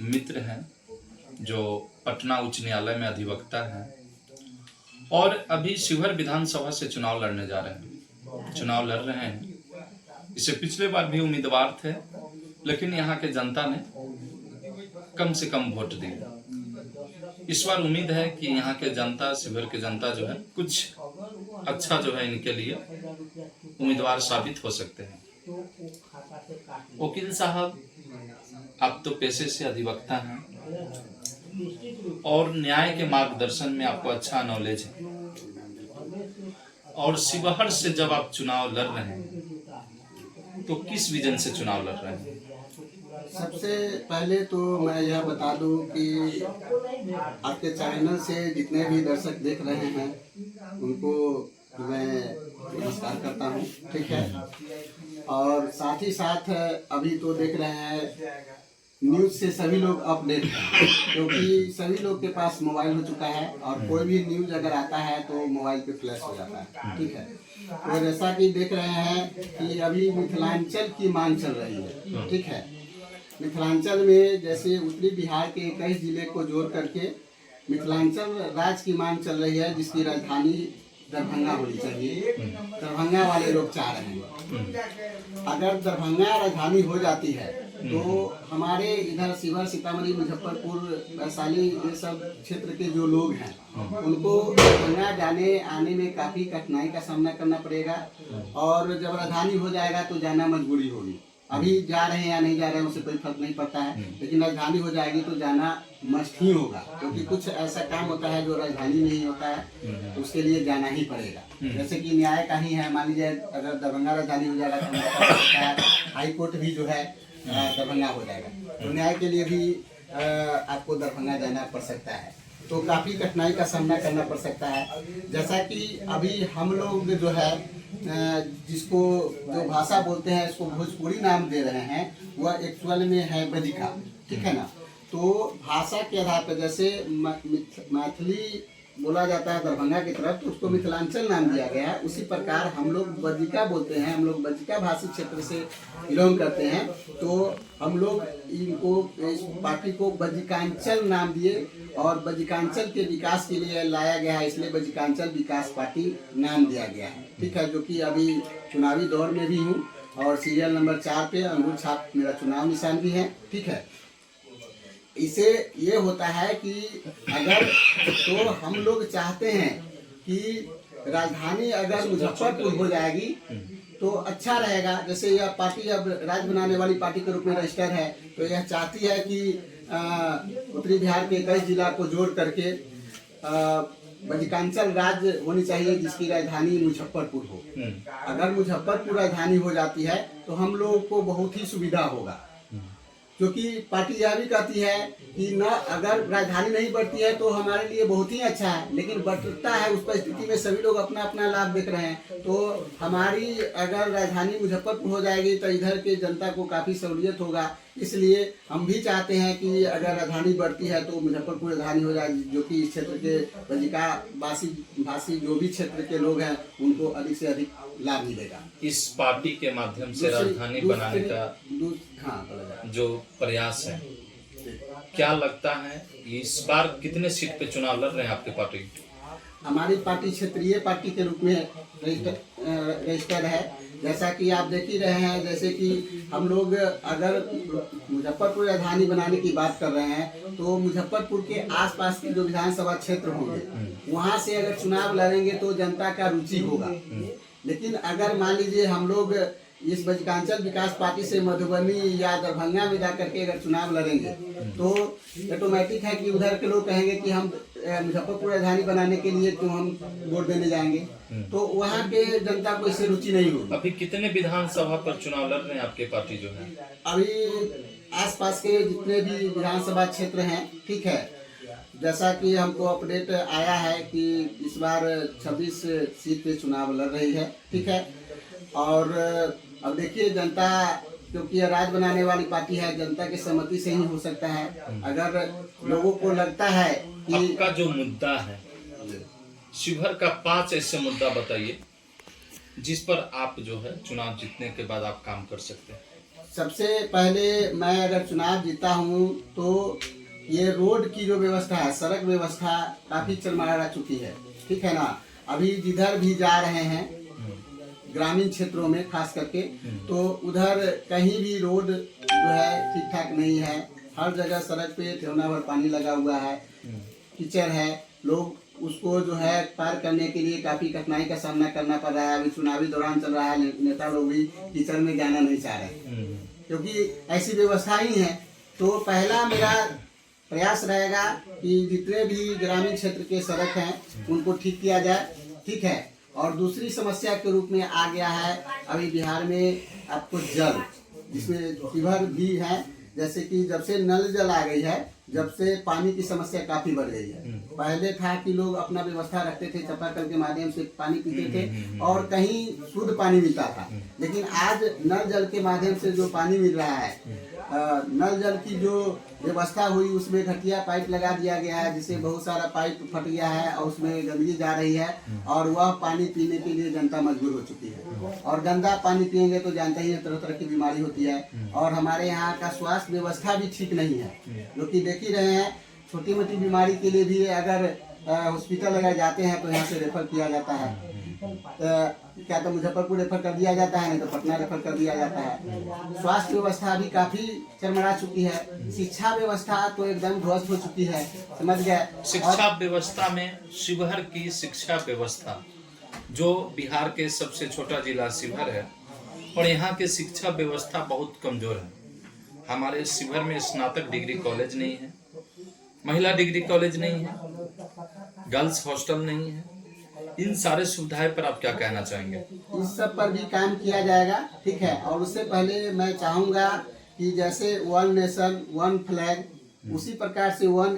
मित्र हैं जो पटना उच्च न्यायालय में अधिवक्ता हैं और अभी शिवहर विधानसभा से चुनाव लड़ने जा रहे हैं, चुनाव लड़ रहे हैं। इससे पिछले बार भी उम्मीदवार थे, लेकिन यहाँ के जनता ने कम से कम वोट दिए। इस बार उम्मीद है कि यहाँ के जनता, शिवहर के जनता जो है कुछ अच्छा जो है इनके लिए उम्मीदवार साबित हो सकते हैं। वकील साहब, आप तो पेशे से अधिवक्ता हैं और न्याय के मार्गदर्शन में आपको अच्छा नॉलेज है, और शिवहर से जब आप चुनाव लड़ रहे हैं तो किस विजन से चुनाव लड़ रहे हैं? सबसे पहले तो मैं यह बता दूं कि आपके चैनल से जितने भी दर्शक देख रहे हैं उनको मैं नमस्कार करता हूं, ठीक है। और साथ ही साथ अभी तो देख रहे हैं न्यूज़ से सभी लोग अपडेट हैं, क्योंकि सभी लोग के पास मोबाइल हो चुका है और कोई भी न्यूज़ अगर आता है तो मोबाइल पे फ्लैश हो जाता है, ठीक है। तो जैसा कि देख रहे हैं कि अभी मिथिलांचल की मांग चल रही है, ठीक है। मिथिलांचल में जैसे उत्तरी बिहार के 21 जिले को जोड़ करके मिथिलांचल राज्य की मांग चल रही है, जिसकी राजधानी दरभंगा होनी चाहिए। दरभंगा वाले लोग चाह रहे हैं। अगर दरभंगा राजधानी हो जाती है तो हमारे इधर शिवहर, सीतामढ़ी, मुजफ्फरपुर, वैशाली, ये सब क्षेत्र के जो लोग हैं उनको दरभंगा जाने आने में काफ़ी कठिनाई का सामना करना पड़ेगा, और जब राजधानी हो जाएगा तो जाना मजबूरी होगी। अभी जा रहे हैं या नहीं जा रहे हैं उससे कोई फर्क नहीं पड़ता है, लेकिन राजधानी हो जाएगी तो जाना मस्ट ही होगा, क्योंकि कुछ ऐसा काम होता है जो राजधानी में ही होता है, उसके लिए जाना ही पड़ेगा। जैसे कि न्याय का ही है, मान लीजिए अगर दरभंगा राजधानी हो जाएगा तो हाई कोर्ट भी जो है दरभंगा हो जाएगा, तो न्याय के लिए भी आपको दरभंगा जाना पड़ सकता है, तो काफ़ी कठिनाई का सामना करना पड़ सकता है। जैसा कि अभी हम लोग जो है जिसको जो भाषा बोलते हैं इसको भोजपुरी नाम दे रहे हैं, वह एक्चुअल में है बजिका, ठीक है ना। तो भाषा के आधार पर जैसे मैथिली बोला जाता है दरभंगा की तरफ, तो उसको मिथिलांचल नाम दिया गया है। उसी प्रकार हम लोग बजिका बोलते हैं, हम लोग बजिका भाषी क्षेत्र से बिलोंग करते हैं, तो हम लोग इनको, इस पार्टी को बजिकांचल नाम दिए और बजिकांचल के विकास के लिए लाया गया है, इसलिए बजिकांचल विकास पार्टी नाम दिया गया है, ठीक है। जो कि अभी चुनावी दौर में भी हूँ और सीरियल नंबर 4 पे अंगूर छाप मेरा चुनाव निशान भी है, ठीक है। इसे ये होता है कि अगर तो हम लोग चाहते हैं कि राजधानी अगर मुजफ्फरपुर हो जाएगी तो अच्छा रहेगा। जैसे यह पार्टी अब राज्य बनाने वाली पार्टी के रूप में रजिस्टर है, तो यह चाहती है कि उत्तरी बिहार के 21 जिला को जोड़ करके बजिकांचल राज्य होनी चाहिए, जिसकी राजधानी मुजफ्फरपुर हो। अगर मुजफ्फरपुर राजधानी हो जाती है तो हम लोगों को बहुत ही सुविधा होगा, क्योंकि पार्टी यह भी कहती है कि न अगर राजधानी नहीं बढ़ती है तो हमारे लिए बहुत ही अच्छा है, लेकिन बढ़ता है उस परिस्थिति में सभी लोग अपना अपना लाभ देख रहे हैं। तो हमारी अगर राजधानी मुजफ्फरपुर हो जाएगी तो इधर के जनता को काफ़ी सहूलियत होगा, इसलिए हम भी चाहते हैं कि अगर राजधानी बढ़ती है तो मुजफ्फरपुर राजधानी हो जाए, जो कि इस क्षेत्र के बजिका भाषी जो भी क्षेत्र के लोग हैं उनको अधिक से अधिक लाभ मिलेगा। इस पार्टी के माध्यम से राजधानी बनाने का जो प्रयास है, क्या लगता है इस बार कितने सीट पे चुनाव लड़ रहे हैं आपकी पार्टी? हमारी पार्टी क्षेत्रीय पार्टी के रूप में रजिस्टर है। जैसा कि आप देख ही रहे हैं, जैसे कि हम लोग अगर मुजफ्फरपुर राजधानी बनाने की बात कर रहे हैं तो मुजफ्फरपुर के आसपास के जो विधानसभा क्षेत्र होंगे वहां से अगर चुनाव लड़ेंगे तो जनता का रुचि होगा। लेकिन अगर मान लीजिए हम लोग इस बजिकांचल विकास पार्टी से मधुबनी या दरभंगा में जाकर के अगर चुनाव लड़ेंगे तो ऑटोमेटिक है कि उधर के लोग कहेंगे कि हम मुजफ्फरपुर राजधानी बनाने के लिए क्यों हम वोट देने जाएंगे, तो वहाँ के जनता को इससे रुचि नहीं होगी। अभी कितने विधानसभा पर चुनाव लड़ रहे हैं आपके पार्टी जो है? अभी आसपास के जितने भी विधानसभा क्षेत्र हैं, ठीक है, जैसा कि हमको अपडेट आया है कि इस बार 26 सीट पे चुनाव लड़ रही है, ठीक है। और अब देखिए जनता, क्योंकि यह राज्य बनाने वाली पार्टी है, जनता की सहमति से ही हो सकता है। अगर लोगों को लगता है कि आपका जो मुद्दा है, शिवहर का 5 ऐसे मुद्दा बताइए जिस पर आप जो है चुनाव जीतने के बाद आप काम कर सकते हैं। सबसे पहले मैं अगर चुनाव जीता हूँ तो ये रोड की जो व्यवस्था है, सड़क व्यवस्था काफ़ी चरमरा चुकी है, ठीक है ना। अभी जिधर भी जा रहे हैं ग्रामीण क्षेत्रों में खास करके, तो उधर कहीं भी रोड जो है ठीक ठाक नहीं है। हर जगह सड़क पे ठेवना भर पानी लगा हुआ है, कीचड़ है। लोग उसको जो है पार करने के लिए काफ़ी कठिनाई का सामना करना पड़ रहा है। अभी चुनावी दौरान चल रहा है, नेता लोग भी कीचड़ में जाना नहीं चाह रहे क्योंकि ऐसी व्यवस्था ही है। तो पहला मेरा प्रयास रहेगा कि जितने भी ग्रामीण क्षेत्र के सड़क हैं उनको ठीक किया जाए, ठीक है। और दूसरी समस्या के रूप में आ गया है अभी बिहार में आपको जल, जिसमें फीवर भी है। जैसे कि जब से नल जल आ गई है, जब से पानी की समस्या काफी बढ़ गई है। पहले था कि लोग अपना व्यवस्था रखते थे, चापाकल के माध्यम से पानी पीते थे और कहीं शुद्ध पानी मिलता था। लेकिन आज नल जल के माध्यम से जो पानी मिल रहा है, नल जल की जो व्यवस्था हुई उसमें घटिया पाइप लगा दिया गया है, जिससे बहुत सारा पाइप फट गया है और उसमें गंदगी जा रही है और वह पानी पीने के लिए जनता मजबूर हो चुकी है। और गंदा पानी पिएंगे तो जानते ही तरह तरह की बीमारी होती है। और हमारे यहाँ का स्वास्थ्य व्यवस्था भी ठीक नहीं है, जो कि देख ही रहे हैं। छोटी मोटी बीमारी के लिए भी अगर हॉस्पिटल अगर जाते हैं तो यहाँ से रेफर किया जाता है, क्या तो मुजफ्फरपुर रेफर कर दिया जाता है, नहीं तो पटना रेफर कर दिया जाता है। स्वास्थ्य व्यवस्था भी काफी चरमरा चुकी है। शिक्षा व्यवस्था तो एकदम ध्वस्त हो चुकी है, समझ गए। शिक्षा व्यवस्था में शिवहर की शिक्षा व्यवस्था, जो बिहार के सबसे छोटा जिला शिवहर है, और यहाँ के शिक्षा व्यवस्था बहुत कमजोर है। हमारे शिवहर में स्नातक डिग्री कॉलेज नहीं है, महिला डिग्री कॉलेज नहीं है, गर्ल्स हॉस्टल नहीं है। इन सारे सुविधाएं पर आप क्या कहना चाहेंगे? इस सब पर भी काम किया जाएगा, ठीक है। और उससे पहले मैं चाहूँगा कि जैसे वन नेशन वन फ्लैग, उसी प्रकार से वन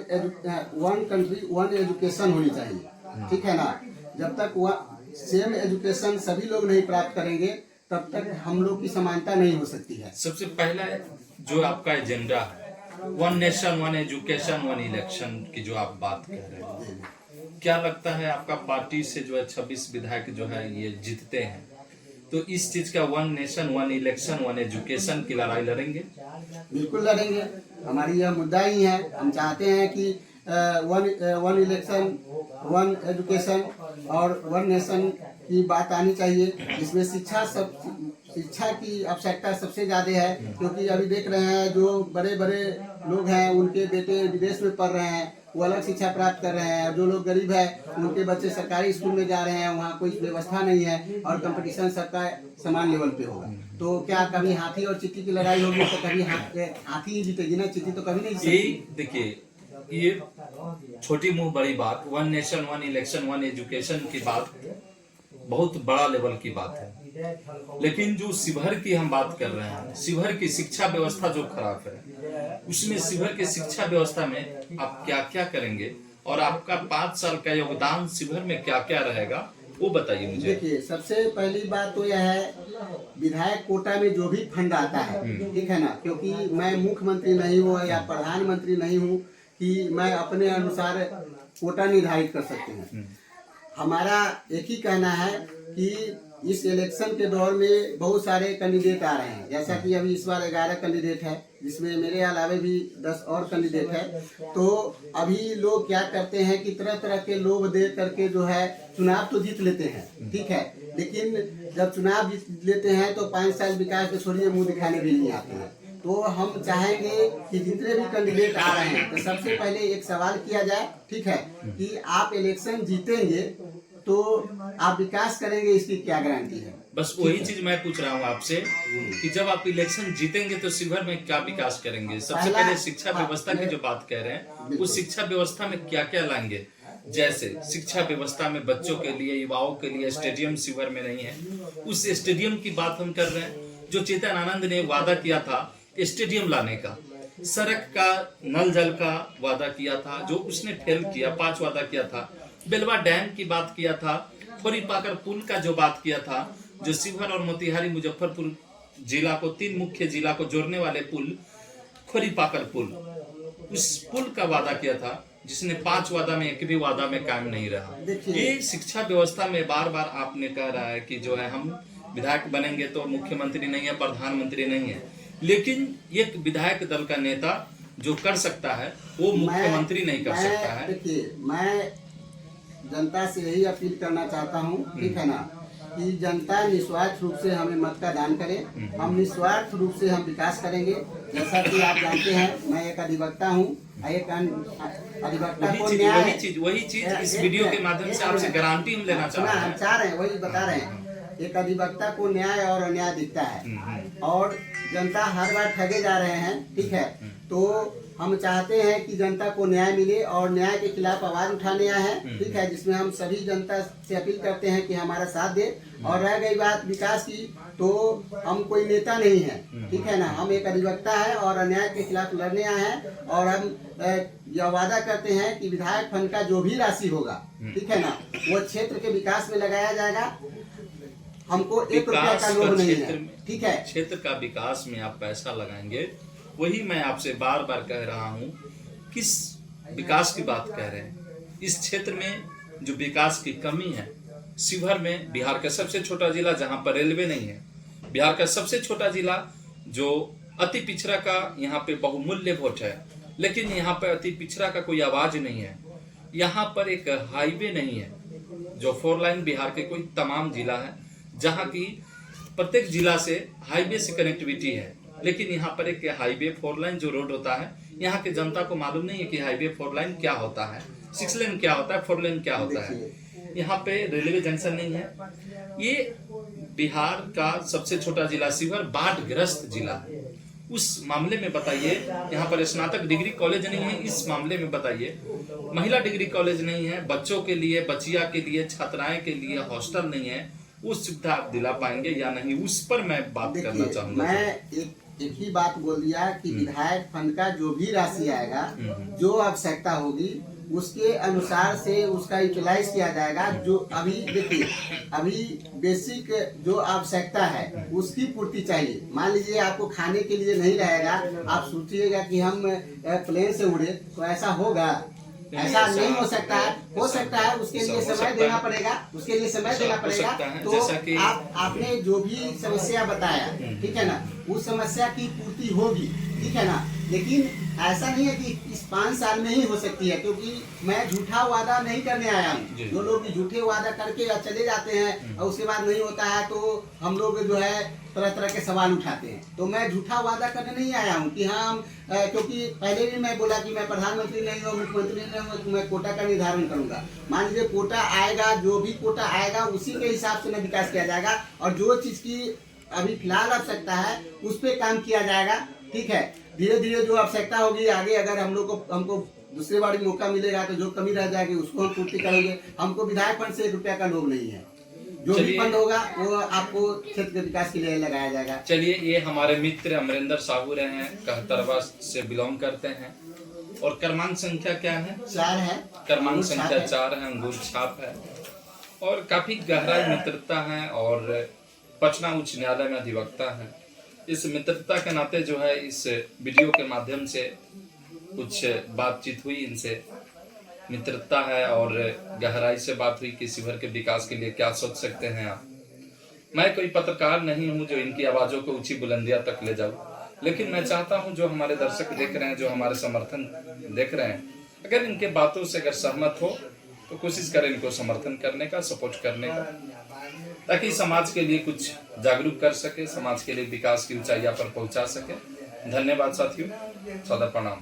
कंट्री वन एजुकेशन होनी चाहिए, ठीक है ना। जब तक सेम एजुकेशन सभी लोग नहीं प्राप्त करेंगे तब तक हम लोग की समानता नहीं हो सकती है। सबसे पहला जो आपका एजेंडा है, one nation one education one election की जो आप बात कर रहे हैं, क्या लगता है आपका पार्टी से जो है 26 विधायक जो है ये जीतते हैं, तो इस चीज का one nation one election one education की लड़ाई लड़ेंगे? बिल्कुल लड़ेंगे, हमारी यह मुद्दा ही है। हम चाहते हैं कि वन इलेक्शन वन एजुकेशन और वन नेशन की बात आनी चाहिए, जिसमें शिक्षा की आवश्यकता सबसे ज्यादा है। क्योंकि अभी देख रहे हैं जो बड़े बड़े लोग हैं उनके बेटे विदेश में पढ़ रहे हैं, वो अलग शिक्षा प्राप्त कर रहे हैं। जो लोग गरीब है उनके बच्चे सरकारी स्कूल में जा रहे हैं, वहाँ कोई व्यवस्था नहीं है और कंपटीशन सबका समान लेवल पे होगा। तो क्या कभी हाथी और चींटी की लड़ाई होगी तो कभी हाथी ही जीतेगी ना, चींटी तो कभी नहीं जीतेगी। देखिए, ये छोटी मुंह बड़ी बात, one nation one election one education की बात बहुत बड़ा लेवल की बात है। लेकिन जो शिवहर की हम बात कर रहे हैं, शिवहर की शिक्षा व्यवस्था जो खराब है, उसमें शिवहर की शिक्षा व्यवस्था में आप क्या क्या करेंगे और आपका 5 साल का योगदान शिवहर में क्या क्या रहेगा, वो बताइए मुझे। देखिए, सबसे पहली बात तो यह है, विधायक कोटा में जो भी फंड आता है, ठीक है ना, क्योंकि मैं मुख्यमंत्री नहीं हूँ या प्रधानमंत्री नहीं हूँ कि मैं अपने अनुसार कोटा निर्धारित कर सकते हैं। हमारा एक ही कहना है कि इस इलेक्शन के दौर में बहुत सारे कैंडिडेट आ रहे हैं। जैसा कि अभी इस बार 11 कैंडिडेट है, जिसमें मेरे अलावे भी 10 और कैंडिडेट है। तो अभी लोग क्या करते हैं कि तरह तरह के लोभ दे करके जो है चुनाव तो जीत लेते हैं, ठीक है, लेकिन जब चुनाव जीत लेते हैं तो 5 साल विकास के छोड़िए मुंह दिखाने भी नहीं आते हैं। तो हम चाहेंगे कि जितने भी कैंडिडेट आ रहे हैं तो सबसे पहले एक सवाल किया जाए, ठीक है, कि आप इलेक्शन जीतेंगे तो आप विकास करेंगे, इसकी क्या गारंटी है। बस वही चीज मैं पूछ रहा हूँ आपसे कि जब आप इलेक्शन जीतेंगे तो शिवहर में क्या विकास करेंगे। सबसे पहले शिक्षा व्यवस्था की जो बात कह रहे हैं, उस शिक्षा व्यवस्था में क्या क्या लाएंगे। जैसे शिक्षा व्यवस्था में बच्चों के लिए, युवाओं के लिए स्टेडियम शिवहर में नहीं है, उस स्टेडियम की बात हम कर रहे हैं। जो चेतन आनंद ने वादा किया था स्टेडियम लाने का, सड़क का, नल जल का वादा किया था, जो उसने फेल किया। 5 वादा किया था। बेलवा डैम की बात किया था। खोरी पाकर पुल का जो बात किया था, जो शिवहर और मोतिहारी मुजफ्फरपुर जिला को, 3 मुख्य जिला को जोड़ने वाले पुल, खोरी पाकर पुल, उस पुल का वादा किया था, जिसने 5 वादा में एक भी वादा में कायम नहीं रहा। ये शिक्षा व्यवस्था में बार बार आपने कह रहा है कि जो है हम विधायक बनेंगे तो मुख्यमंत्री नहीं है, प्रधानमंत्री नहीं है, लेकिन एक विधायक दल का नेता जो कर सकता है वो मुख्यमंत्री नहीं कर सकता है। देखिए, मैं जनता से यही अपील करना चाहता हूँ, ठीक है ना, कि जनता निस्वार्थ रूप से हमें मत का दान करे। हम निस्वार्थ रूप से हम विकास करेंगे। जैसा कि आप जानते हैं, मैं एक अधिवक्ता हूँ। एक अधिवक्ता को वही चीज इस वीडियो के माध्यम से आपसे गारंटी हम लेना चाह रहे हैं, वही बता रहे हैं। एक अधिवक्ता को न्याय और अन्याय दिखता है और जनता हर बार ठगे जा रहे हैं, ठीक है। तो हम चाहते हैं कि जनता को न्याय मिले और न्याय के खिलाफ आवाज उठाने आए हैं, ठीक है, जिसमें हम सभी जनता से अपील करते हैं कि हमारा साथ दे। और रह गई बात विकास की, तो हम कोई नेता नहीं है, ठीक है ना, हम एक अधिवक्ता है और अन्याय के खिलाफ लड़ने आए हैं। और हम यह वादा करते हैं कि विधायक फंड का जो भी राशि होगा, ठीक है ना, वो क्षेत्र के विकास में लगाया जाएगा। हमको 1 रुपया का लोभ नहीं है, ठीक है। क्षेत्र का विकास में आप पैसा लगाएंगे, वही मैं आपसे बार बार कह रहा हूँ। किस विकास की बात कह रहे हैं? इस क्षेत्र में जो विकास की कमी है, शिवहर में बिहार का सबसे छोटा जिला जहाँ पर रेलवे नहीं है, बिहार का सबसे छोटा जिला जो अति पिछड़ा का यहाँ पे बहुमूल्य वोट है, लेकिन यहाँ पर अति पिछड़ा का कोई आवाज नहीं है। यहाँ पर एक हाईवे नहीं है, जो 4 लाइन बिहार के कोई तमाम जिला है जहाँ की प्रत्येक जिला से हाईवे से कनेक्टिविटी है, लेकिन यहाँ पर एक हाईवे 4 लाइन जो रोड होता है, यहाँ के जनता को मालूम नहीं है कि हाईवे 4 लाइन क्या होता है, 6 लेन क्या होता है, 4 लेन क्या होता है। यहाँ पे रेलवे जंक्शन नहीं है। ये बिहार का सबसे छोटा जिला शिवहर बाढ़ग्रस्त जिला है। उस मामले में बताइए, यहाँ पर स्नातक डिग्री कॉलेज नहीं है। इस मामले में बताइए, महिला डिग्री कॉलेज नहीं है, बच्चों के लिए, बचिया के लिए, छात्राएं के लिए हॉस्टल नहीं है। वो सुविधा आप दिला पाएंगे या नहीं, उस पर मैं बात करना चाहूंगा। मैं एक ही बात बोल दिया कि विधायक फंड का जो भी राशि आएगा, जो आवश्यकता होगी, उसके अनुसार से उसका यूटिलाइज किया जाएगा। जो अभी देखिए, अभी बेसिक जो आवश्यकता है उसकी पूर्ति चाहिए। मान लीजिए आपको खाने के लिए नहीं रहेगा, आप सोचिएगा कि हम प्लेन से उड़े, तो ऐसा होगा? ऐसा नहीं हो सकता है। हो सकता है, उसके लिए समय देना पड़ेगा, उसके लिए समय देना पड़ेगा। तो आपने जो भी समस्या बताया, ठीक है ना, उस समस्या की पूर्ति होगी, ठीक है ना। लेकिन ऐसा नहीं है कि इस 5 साल में ही हो सकती है, क्योंकि मैं झूठा वादा नहीं करने आया हूँ। जो लोग झूठे वादा करके चले जाते हैं और उसके बाद नहीं होता है, तो हम लोग जो है तरह तरह के सवाल उठाते हैं। तो मैं झूठा वादा करने नहीं आया हूँ कि हाँ हम, क्योंकि पहले भी मैं बोला कि मैं प्रधानमंत्री नहीं हूँ, मुख्यमंत्री नहीं हूँ, तो मैं कोटा का निर्धारण करूंगा। मान लीजिए कोटा आएगा, जो भी कोटा आएगा उसी के हिसाब से न विकास किया जाएगा, और जो चीज की अभी फिलहाल आवश्यकता है उस पर काम किया जाएगा, ठीक है। धीरे धीरे जो आवश्यकता होगी आगे, अगर हमको दूसरी बार मौका मिलेगा तो जो कमी रह जाएगी उसको हम पूर्ति करेंगे। हमको विधायक फंड से 1 रुपया का लोभ नहीं है। जो भी फंड होगा वो आपको क्षेत्र के विकास के लिए लगाया जाएगा। चलिए, ये हमारे मित्र अमरिंदर साहू रहे हैं, कहतरवा से बिलोंग करते हैं, और क्रमांक संख्या क्या है? 4 है। क्रमांक संख्या 4 है, अंगूर छाप है, और काफी गहरा मित्रता है, और पटना उच्च न्यायालय में अधिवक्ता है। इस मित्रता के नाते जो है, इस वीडियो के माध्यम से कुछ बातचीत हुई इनसे, मित्रता है और गहराई से बात हुई कि शिवहर के विकास के लिए क्या सोच सकते हैं आप। मैं कोई पत्रकार नहीं हूं जो इनकी आवाजों को ऊंची बुलंदियां तक ले जाऊं, लेकिन मैं चाहता हूं जो हमारे दर्शक देख रहे हैं, जो हमारे समर्थन देख रहे हैं, अगर इनके बातों से अगर सहमत हो तो कोशिश करें इनको समर्थन करने का, सपोर्ट करने का, ताकि समाज के लिए कुछ जागरूक कर सके, समाज के लिए विकास की ऊंचाइयां पर पहुंचा सके। धन्यवाद साथियों, सदा प्रणाम।